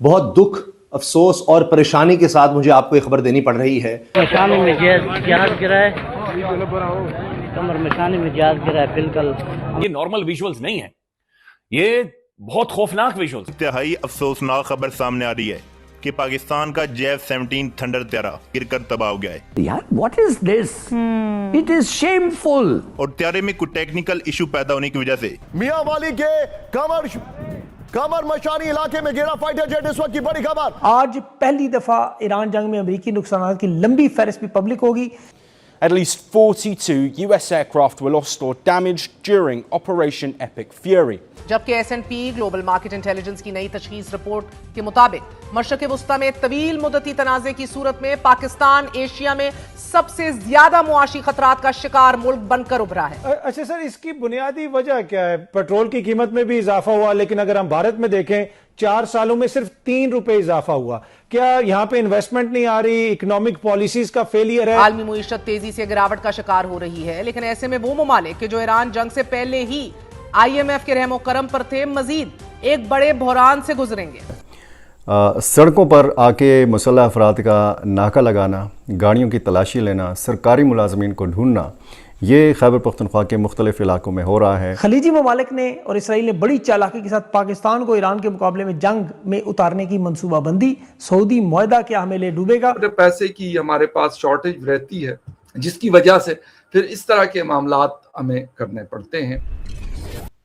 بہت دکھ، افسوس اور پریشانی کے ساتھ مجھے آپ کو یہ خبر دینی پڑ رہی ہے۔ مشانی میں جہاز گرا ہے، کمر مشانی میں جہاز گرا ہے بالکل۔ یہ نارمل ویژولز نہیں ہیں، یہ بہت خوفناک ویژولز۔ انتہائی افسوسناک خبر سامنے آ رہی ہے کہ پاکستان کا JF-17 تھنڈر طیارہ گر کر تباہ ہو گیا ہے۔ یار what is this? It is shameful. اور طیارے میں کوئی ٹیکنیکل ایشو پیدا ہونے کی وجہ سے میاں والی کے کمر مشانی علاقے میں گرا فائٹر جیٹ، اس وقت کی بڑی خبر۔ آج پہلی دفعہ ایران جنگ میں امریکی نقصانات کی لمبی فہرست بھی پبلک ہوگی۔ At least 42 US aircraft were lost or damaged during Operation Epic Fury. جبکہ S&P گلوبل مارکیٹ انٹیلیجنس کی نئی تشخیص رپورٹ کے مطابق مشرق وسطی میں طویل مدتی تنازع کی صورت میں پاکستان ایشیا میں سب سے زیادہ معاشی خطرات کا شکار ملک بن کر ابھرا ہے۔ اچھا سر، اس کی بنیادی وجہ کیا ہے؟ پیٹرول کی قیمت میں بھی اضافہ ہوا، لیکن اگر ہم بھارت میں دیکھیں 4 سالوں میں صرف 3 روپے اضافہ ہوا۔ کیا یہاں پہ انویسٹمنٹ نہیں آ رہی؟ اکنامک پالیسیز کا فیلئر ہے؟ عالمی معیشت تیزی سے گراوٹ کا شکار ہو رہی ہے، لیکن ایسے میں وہ ممالک کہ جو ایران جنگ سے پہلے ہی IMF کے رحم و کرم پر تھے، مزید ایک بڑے بحران سے گزریں گے۔ سڑکوں پر آ کے مسلح افراد کا ناکہ لگانا، گاڑیوں کی تلاشی لینا، سرکاری ملازمین کو ڈھونڈنا، یہ خیبر پختونخوا کے مختلف علاقوں میں ہو رہا ہے۔ خلیجی ممالک نے اور اسرائیل نے بڑی چالاکی کے ساتھ پاکستان کو ایران کے مقابلے میں جنگ میں اتارنے کی منصوبہ بندی۔ سعودی معاہدہ کیا ہمیں لے ڈوبے گا؟ پیسے کی ہمارے پاس شارٹیج رہتی ہے، جس کی وجہ سے پھر اس طرح کے معاملات ہمیں کرنے پڑتے ہیں۔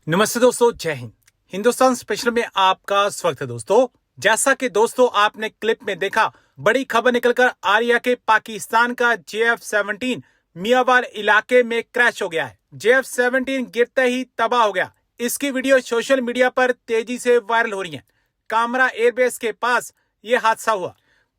نمستے دوستو، جے ہند۔ ہندوستان اسپیشل میں آپ کا سواگت ہے دوستو۔ جیسا کہ دوستو آپ نے کلپ میں دیکھا، بڑی خبر نکل کر آ رہی ہے کہ پاکستان کا JF-17 میاوال علاقے میں کریش ہو گیا ہے۔ JF-17 گرتے ہی تباہ ہو گیا۔ اس کی ویڈیو سوشل میڈیا پر تیزی سے وائرل ہو رہی ہے۔ کامرا ایئر بیس کے پاس یہ حادثہ ہوا۔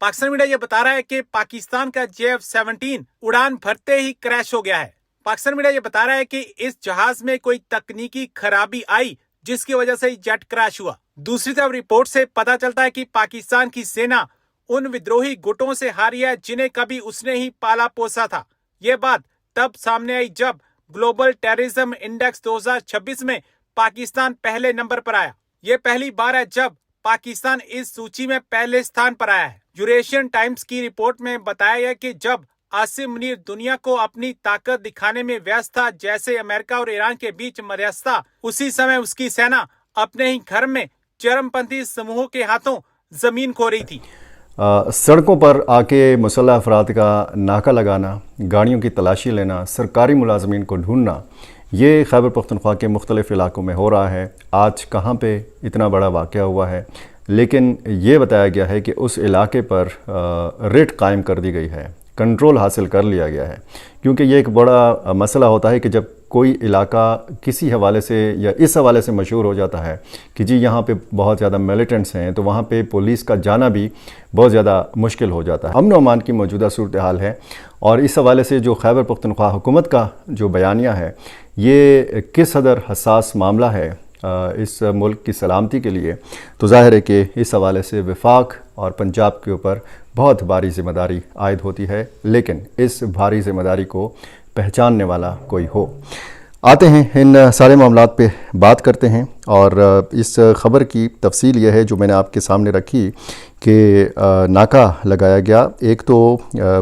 پاکستان میڈیا یہ بتا رہا ہے کہ پاکستان کا JF-17 اڑان بھرتے ہی کریش ہو گیا ہے۔ پاکستان میڈیا یہ بتا رہا ہے کہ اس جہاز میں کوئی تکنیکی خرابی آئی جس کی وجہ سے جیٹ کریش ہوا۔ دوسری طرف رپورٹ سے پتا چلتا ہے کہ پاکستان کی سینا ان ودروہی گٹوں سے ہاری ہے جنہیں کبھی اس نے ہی پالا پوسا تھا۔ یہ بات تب سامنے آئی جب گلوبل ٹیررزم انڈیکس 2026 میں پاکستان پہلے نمبر پر آیا۔ یہ پہلی بار ہے جب پاکستان اس سوچی میں پہلے ستھان پر آیا ہے۔ یوریشین ٹائمز کی رپورٹ میں بتایا گیا کہ جب عاصم منیر دنیا کو اپنی طاقت دکھانے میں ویست تھا جیسے امریکہ اور ایران کے بیچ مدھیستہ، اسی سمے اس کی سینا اپنے ہی گھر میں چرم پنتھی سموہوں کے ہاتھوں زمین کھو رہی تھی۔ سڑکوں پر آ کے مسلح افراد کا ناکہ لگانا، گاڑیوں کی تلاشی لینا، سرکاری ملازمین کو ڈھونڈنا، یہ خیبر پختونخوا کے مختلف علاقوں میں ہو رہا ہے۔ آج کہاں پہ اتنا بڑا واقعہ ہوا ہے، لیکن یہ بتایا گیا ہے کہ اس علاقے پر ریٹ قائم کر دی گئی ہے، کنٹرول حاصل کر لیا گیا ہے، کیونکہ یہ ایک بڑا مسئلہ ہوتا ہے کہ جب کوئی علاقہ کسی حوالے سے یا اس حوالے سے مشہور ہو جاتا ہے کہ جی یہاں پہ بہت زیادہ ملیٹنٹس ہیں، تو وہاں پہ پولیس کا جانا بھی بہت زیادہ مشکل ہو جاتا ہے۔ امن و امان کی موجودہ صورتحال ہے، اور اس حوالے سے جو خیبر پختونخوا حکومت کا جو بیانیہ ہے، یہ کس حد حساس معاملہ ہے اس ملک کی سلامتی کے لیے، تو ظاہر ہے کہ اس حوالے سے وفاق اور پنجاب کے اوپر بہت بھاری ذمہ داری عائد ہوتی ہے، لیکن اس بھاری ذمہ داری کو پہچاننے والا کوئی ہو۔ آتے ہیں ان سارے معاملات پہ بات کرتے ہیں، اور اس خبر کی تفصیل یہ ہے جو میں نے آپ کے سامنے رکھی کہ ناکہ لگایا گیا۔ ایک تو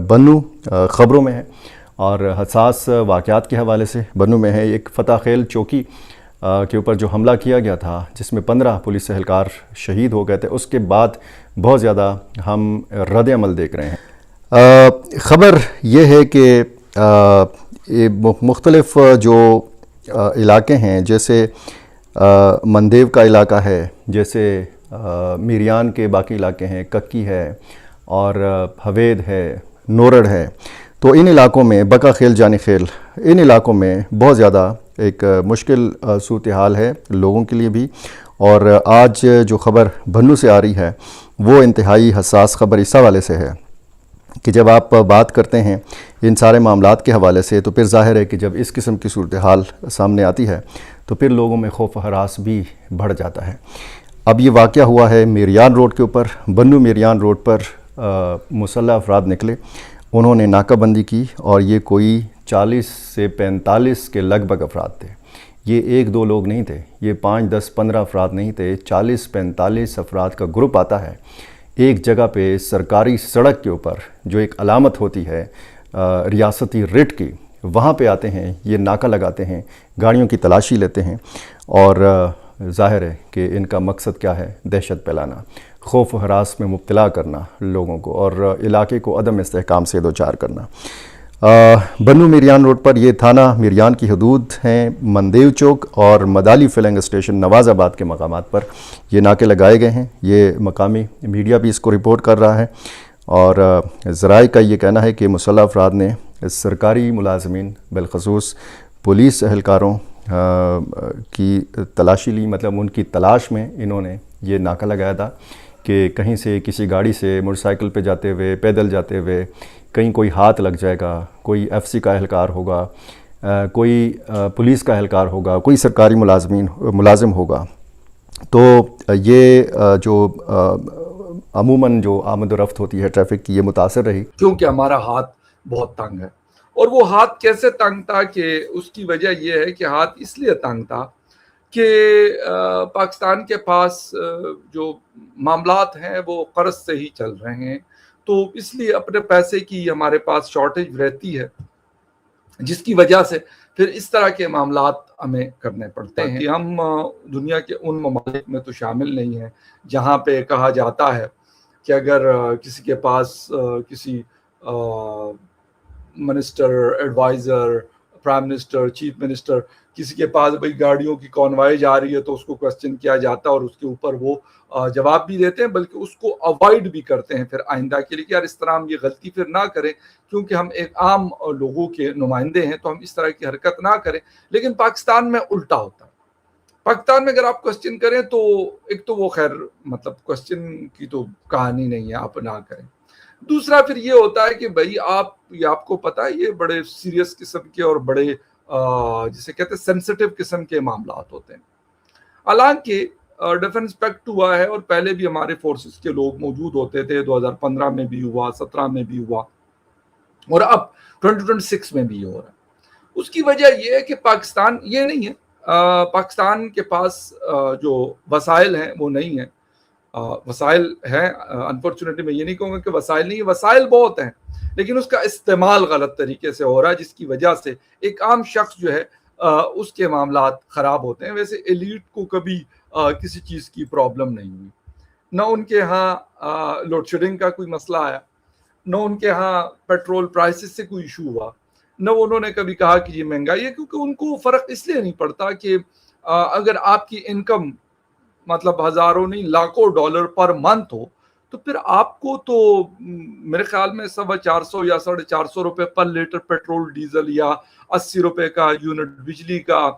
بنو خبروں میں ہے، اور حساس واقعات کے حوالے سے بنو میں ہے ایک فتح خیل چوکی کے اوپر جو حملہ کیا گیا تھا، جس میں 15 پولیس اہلکار شہید ہو گئے تھے۔ اس کے بعد بہت زیادہ ہم رد عمل دیکھ رہے ہیں۔ خبر یہ ہے کہ مختلف جو علاقے ہیں، جیسے مندیو کا علاقہ ہے، جیسے میریان کے باقی علاقے ہیں، ککی ہے اور حوید ہے، نورڑ ہے، تو ان علاقوں میں بقا خیل جانی خیل، ان علاقوں میں بہت زیادہ ایک مشکل صورتحال ہے لوگوں کے لیے بھی۔ اور آج جو خبر بنو سے آ رہی ہے وہ انتہائی حساس خبر اس حوالے سے ہے کہ جب آپ بات کرتے ہیں ان سارے معاملات کے حوالے سے، تو پھر ظاہر ہے کہ جب اس قسم کی صورتحال سامنے آتی ہے تو پھر لوگوں میں خوف و ہراس بھی بڑھ جاتا ہے۔ اب یہ واقعہ ہوا ہے میریان روڈ کے اوپر، بنو میریان روڈ پر مسلح افراد نکلے، انہوں نے ناکہ بندی کی، اور یہ کوئی 40 سے 45 کے لگ بھگ افراد تھے۔ یہ 1-2 لوگ نہیں تھے، یہ 5, 10, 15 افراد نہیں تھے، 40-45 افراد کا گروپ آتا ہے ایک جگہ پہ سرکاری سڑک کے اوپر، جو ایک علامت ہوتی ہے ریاستی ریٹ کی، وہاں پہ آتے ہیں، یہ ناکہ لگاتے ہیں، گاڑیوں کی تلاشی لیتے ہیں، اور ظاہر ہے کہ ان کا مقصد کیا ہے؟ دہشت پھیلانا، خوف و ہراس میں مبتلا کرنا لوگوں کو، اور علاقے کو عدم استحکام سے دوچار کرنا۔ بنو میریان روڈ پر، یہ تھانہ میریان کی حدود ہیں، مندیو چوک اور مدالی فلنگ اسٹیشن نواز آباد کے مقامات پر یہ ناکے لگائے گئے ہیں۔ یہ مقامی میڈیا بھی اس کو رپورٹ کر رہا ہے، اور ذرائع کا یہ کہنا ہے کہ مسلح افراد نے سرکاری ملازمین بالخصوص پولیس اہلکاروں کی تلاشی لی، مطلب ان کی تلاش میں انہوں نے یہ ناکہ لگایا تھا کہ کہیں سے کسی گاڑی سے موٹر سائیکل پہ جاتے ہوئے، پیدل جاتے ہوئے کہیں کوئی ہاتھ لگ جائے گا، کوئی ایف سی کا اہلکار ہوگا، کوئی پولیس کا اہلکار ہوگا، کوئی سرکاری ملازم ہوگا، تو یہ جو عموماً جو آمد و رفت ہوتی ہے ٹریفک کی، یہ متاثر رہی۔ کیونکہ ہمارا ہاتھ بہت تنگ ہے، اور وہ ہاتھ کیسے تنگ تھا کہ اس کی وجہ یہ ہے کہ ہاتھ اس لیے تنگ تھا کہ پاکستان کے پاس جو معاملات ہیں وہ قرض سے ہی چل رہے ہیں، تو اس لیے اپنے پیسے کی ہمارے پاس شارٹیج رہتی ہے، جس کی وجہ سے پھر اس طرح کے معاملات ہمیں کرنے پڑتے ہیں۔ ہم دنیا کے ان ممالک میں تو شامل نہیں ہیں جہاں پہ کہا جاتا ہے کہ اگر کسی کے پاس کسی minister, adviser, prime minister, chief minister, کسی کے پاس بھئی گاڑیوں کی کانوائے جا رہی ہے تو اس کو کوسچن کیا جاتا ہے اور اس کے اوپر وہ جواب بھی دیتے ہیں، بلکہ اس کو اوائڈ بھی کرتے ہیں پھر آئندہ کے لیے کہ یار اس طرح ہم یہ غلطی پھر نہ کریں، کیونکہ ہم ایک عام لوگوں کے نمائندے ہیں تو ہم اس طرح کی حرکت نہ کریں۔ لیکن پاکستان میں الٹا ہوتا ہے۔ پاکستان میں اگر آپ کوسچن کریں تو ایک تو وہ خیر مطلب کوسچن کی تو کہانی نہیں ہے، آپ نہ کریں۔ دوسرا پھر یہ ہوتا ہے کہ بھائی آپ کو پتہ ہے یہ بڑے سیریس قسم کے اور بڑے جسے کہتے ہیں سینسٹیو قسم کے معاملات ہوتے ہیں۔ حالانکہ ڈیفنس پیکٹ ہوا ہے اور پہلے بھی ہمارے فورسز کے لوگ موجود ہوتے تھے، 2015 میں بھی ہوا، 17 میں بھی ہوا، اور اب 2026 میں بھی ہو رہا ہے۔ اس کی وجہ یہ ہے کہ پاکستان یہ نہیں ہے، پاکستان کے پاس جو وسائل ہیں وہ نہیں ہیں۔ وسائل ہیں، انفارچونیٹلی میں یہ نہیں کہوں گا کہ وسائل نہیں ہیں، وسائل بہت ہیں، لیکن اس کا استعمال غلط طریقے سے ہو رہا ہے، جس کی وجہ سے ایک عام شخص جو ہے اس کے معاملات خراب ہوتے ہیں۔ ویسے ایلیٹ کو کبھی کسی چیز کی پرابلم نہیں ہوئی، نہ ان کے ہاں لوڈ شیڈنگ کا کوئی مسئلہ آیا، نہ ان کے ہاں پیٹرول پرائسز سے کوئی ایشو ہوا، نہ انہوں نے کبھی کہا کہ یہ مہنگائی ہے، کیونکہ ان کو فرق اس لیے نہیں پڑتا کہ اگر آپ کی انکم مطلب ہزاروں نہیں لاکھوں ڈالر پر منتھ ہو تو پھر آپ کو تو میرے خیال میں 450 یا 450 روپے پر لیٹر پیٹرول ڈیزل یا 80 روپے کا یونٹ بجلی کا